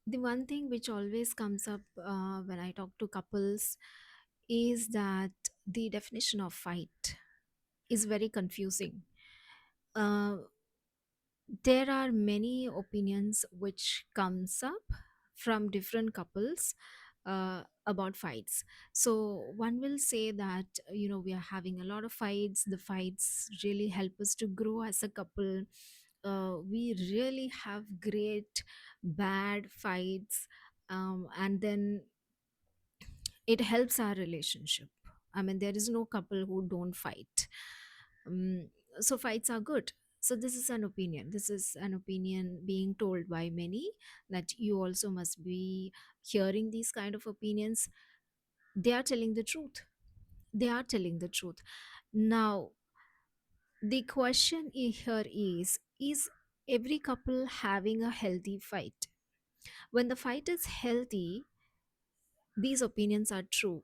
The one thing which always comes up when I talk to couples is that the definition of fight is very confusing. Uh, there are many opinions which comes up from different couples about fights. So one will say that we are having a lot of fights. The fights really help us to grow as a couple. We really have great bad fights, and then it helps our relationship. I mean, there is no couple who don't fight. um, so fights are good. So this is an opinion, this is an opinion being told by many, that you also must be hearing these kind of opinions. They are telling the truth. They are telling the truth. Now the question here is every couple having a healthy fight? When the fight is healthy, these opinions are true,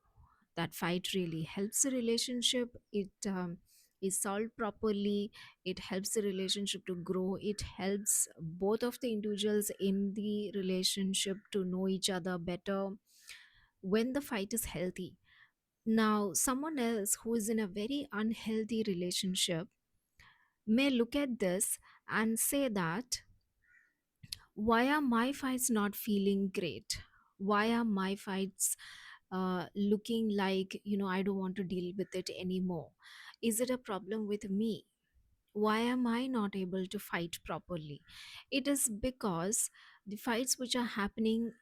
that fight really helps the relationship. It is solved properly. It helps the relationship to grow. It helps both of the individuals in the relationship to know each other better when the fight is healthy. Now someone else who is in a very unhealthy relationship may look at this and say that, why are my fights not feeling great? Why are my fights looking like, I don't want to deal with it anymore? Is it a problem with me? Why am I not able to fight properly? It is because the fights which are happening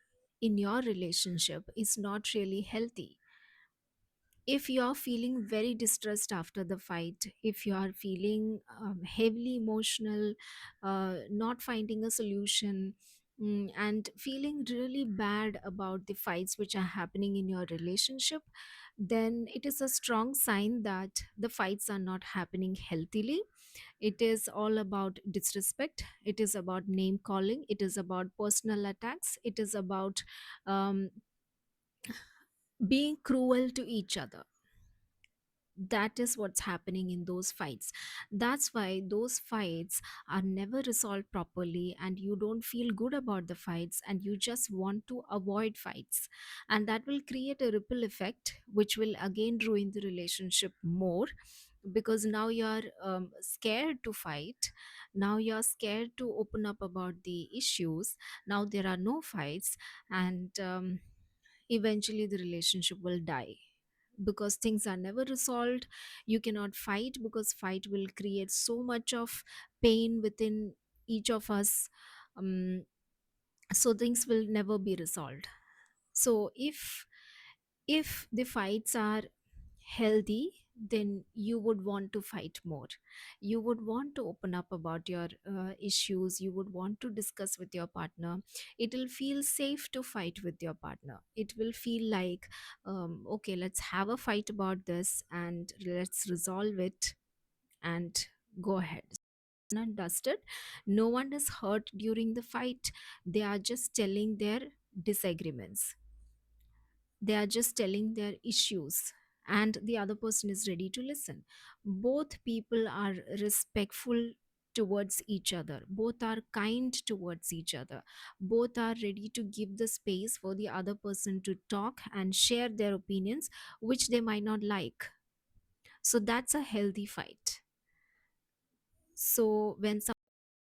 in your relationship is not really healthy. If you are feeling very distressed after the fight, if you are feeling heavily emotional, not finding a solution, and feeling really bad about the fights which are happening in your relationship, then it is a strong sign that the fights are not happening healthily. It is all about disrespect, it is about name calling, it is about personal attacks, it is about um, being cruel to each other. That is what's happening in those fights. That's why those fights are never resolved properly, and you don't feel good about the fights, and you just want to avoid fights. And that will create a ripple effect which will again ruin the relationship more, because now you're scared to fight. Now you're scared to open up about the issues. Now there are no fights, and eventually the relationship will die because things are never resolved. You cannot fight because fight will create so much of pain within each of us. um, so things will never be resolved. So if the fights are healthy, then you would want to fight more. You would want to open up about your issues. You would want to discuss with your partner. It will feel safe to fight with your partner. It will feel like, okay, let's have a fight about this and let's resolve it and go ahead. Not dusted. No one is hurt during the fight. They are just telling their disagreements. They are just telling their issues, and the other person is ready to listen. Both people are respectful towards each other, both are kind towards each other, both are ready to give the space for the other person to talk and share their opinions which they might not like. So that's a healthy fight. So when some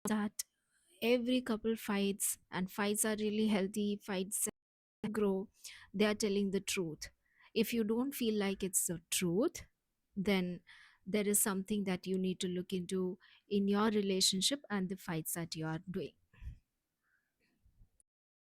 that every couple fights and fights are really healthy, fights grow, they are telling the truth. If you don't feel like it's the truth, then there is something that you need to look into in your relationship and the fights that you are doing.